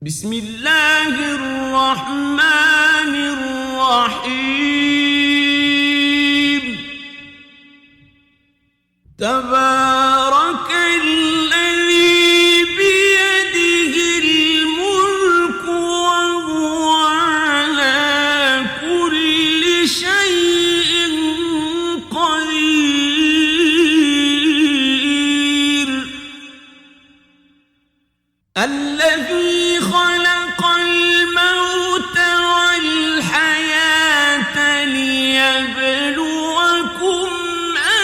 بسم الله الرحمن الرحيم تبارك الذي بيده الملك وهو على كل شيء قدير الذي خلق الموت والحياة ليبلوكم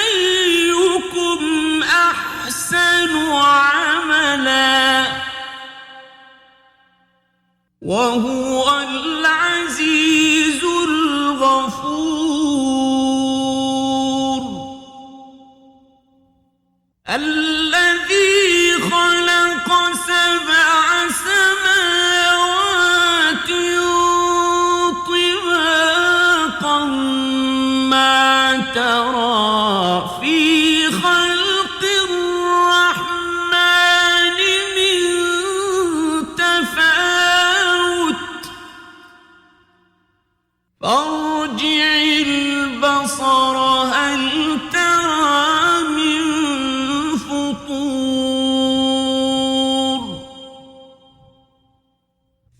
أيكم أحسن عملا وهو العزيز الغفور الذي خلق سبع سماوات طباقا ما ترى في خلق الرحمن من تفاوت فارجع البصر هل ترى من فطور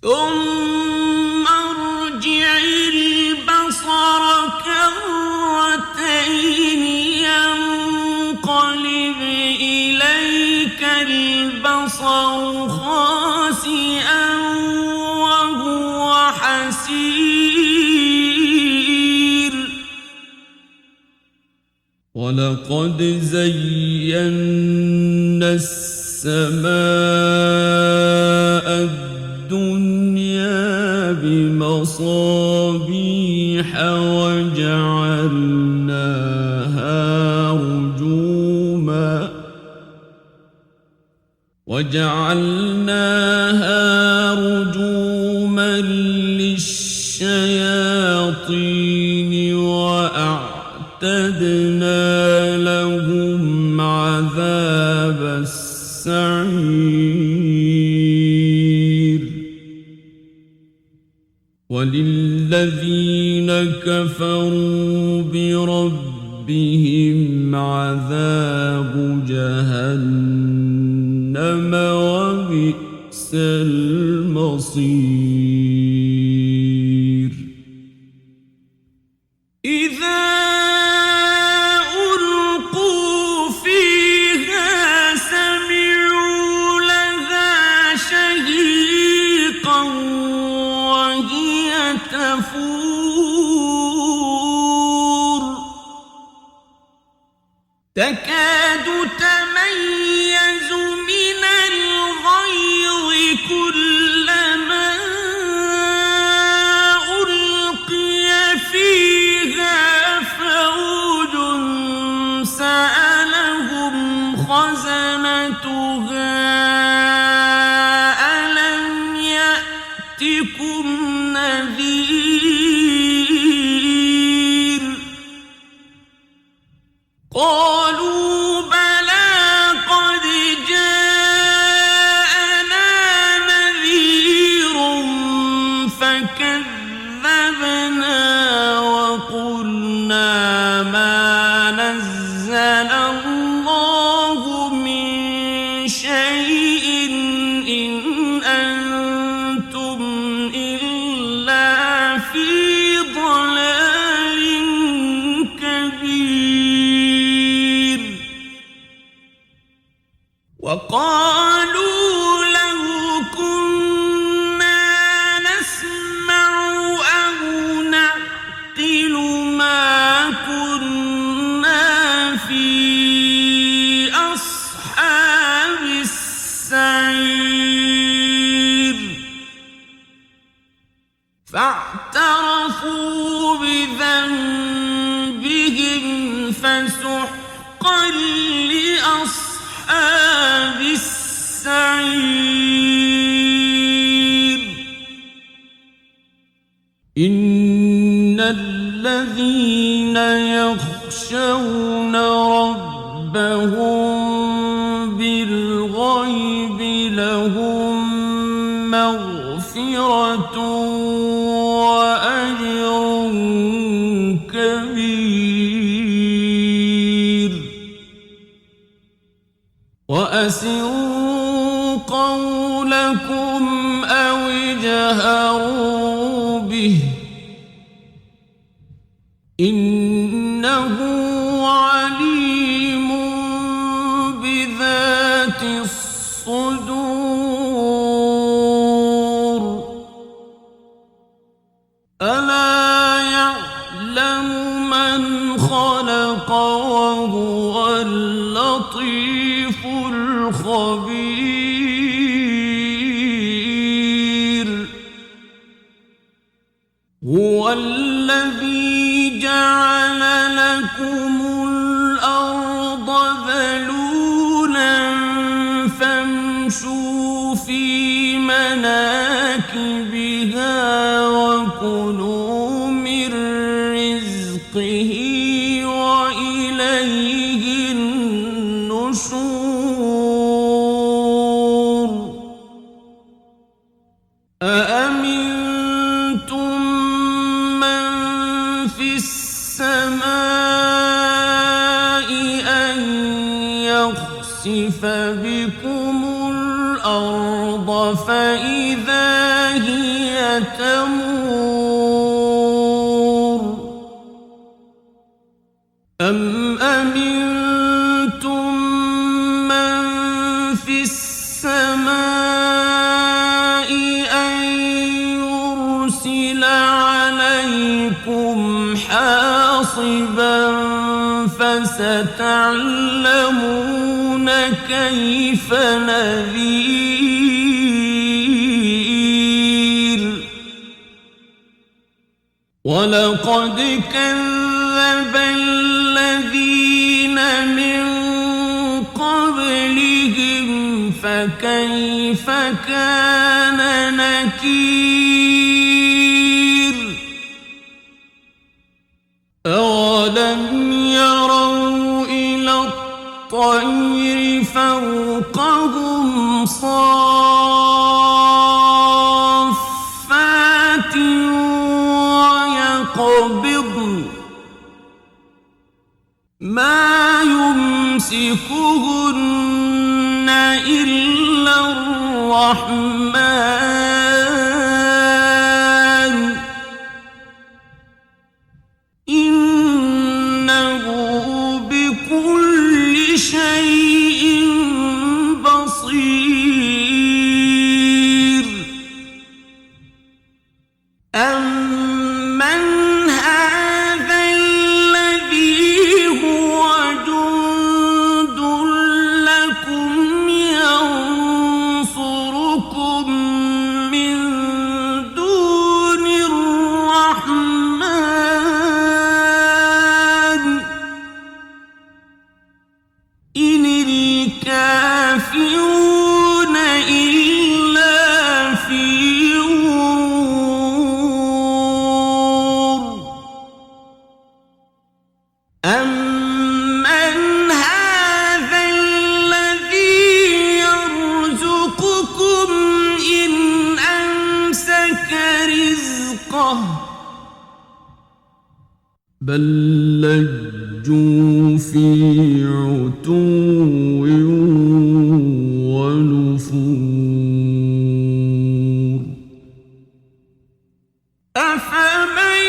ثم ارجع البصر كرتين ينقلب إليك البصر خاسئا وهو حسير ولقد زينا السماء الدنيا بمصابيح وجعلناها رجوما للشياطين وأعتدنا لهم عذاب السعير وللذين كفروا بربهم عذاب جهنم وبئس المصير إذا ألقوا فيها سمعوا لها شهيقا وهي تفور تكاد تميز من الغيظ كلما ألقي فيها فوج سألهم خزنتها ألم يأتكم نذير قالوا بلى قد جاءنا نذير فكذبنا وقلنا ما نزل الله من شيء إن أنتم إلا في ضلال كبير وقالوا لو كنا نسمع أو نعقل ما كنا في أصحاب السعير فاعترفوا بذنبهم فسحقا لأصحاب السعير إن الذين يخشون ربهم بالغيب لهم مغفرة مغفرة وأجر كبير. وأسروا قولكم أو اجهروا به إنه عليم بذات الصدور. ألا يعلم من خلق وهو اللطيف الخبير. هو الذي جعل لكم الأرض ذلولا فامشوا في مناكبها وكلوا من رزقه وإليه النشور. أأمنتم من في السماء أن يخسف بكم الأرض فإذا هي تمور. أم أمنتم من في السماء أن يرسل عليكم حاصبا فستعلمون كيف نذير. ولقد كذب الذين من قبلهم فكيف كان نكير. أولم يروا إلى الطير فوقهم صافات ويقبضن ما يمسكهن إلا الرحمن إنه بكل شيء بصير. أمن هذا الذي هو جند لكم ينصركم من دون الرحمن إن الكافرون إلا في غرور. أمن هذا الذي يرزقكم إن أمسك رزقه بل لجوا في عتو ونفور. أفمن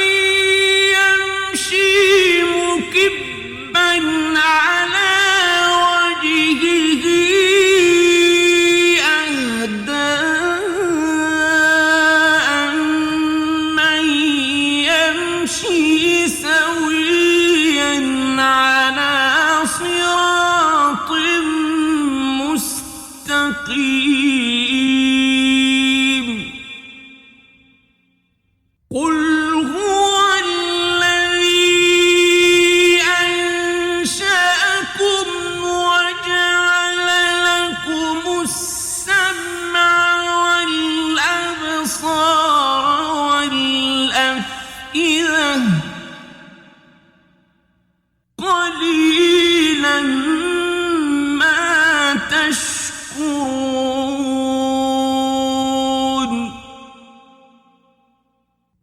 يمشي مكبا على وجهه أهدى أمن يمشي سويا على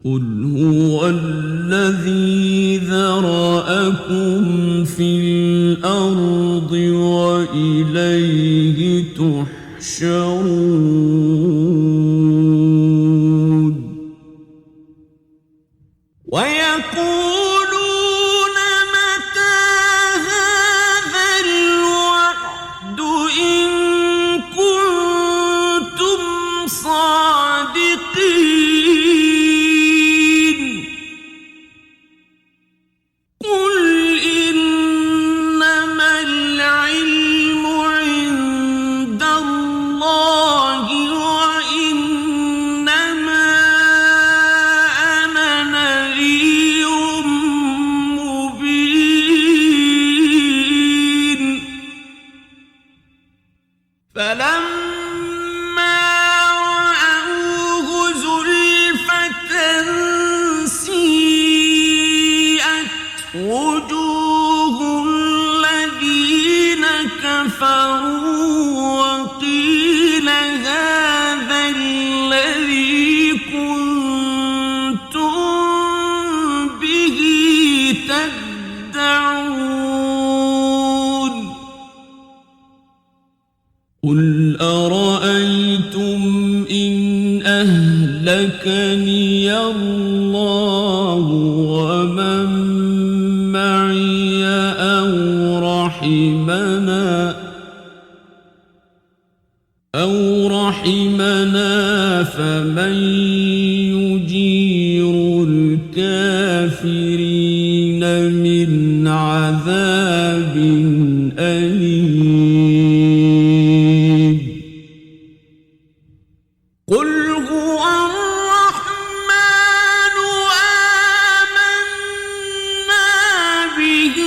قل هو الذي ذرأكم في الأرض وإليه تحشرون ويقولون متى هذا الوعد إن كنتم صادقين قل إنما العلم عند الله وإنما أنا نذير مبين فلما رأوه زلفة سيئت وجوه الذين كفروا وقيل هذا الذي كنتم به تدعون قل أرأيتم إن أهلكني الله ومن معي أو رحمنا فمن يجير الكافرين من عذاب أليم قل هو الرحمن آمنا به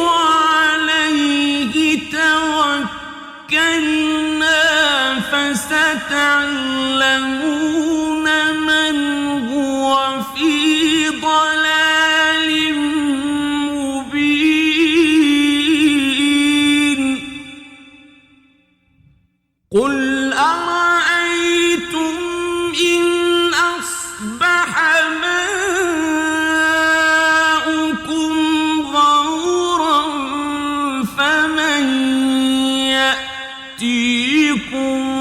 وعليه توكلنا فستعلمون من هو في ضلال مبين قل أرأيتم إن أصبح ماؤكم غورا فمن يأتيكم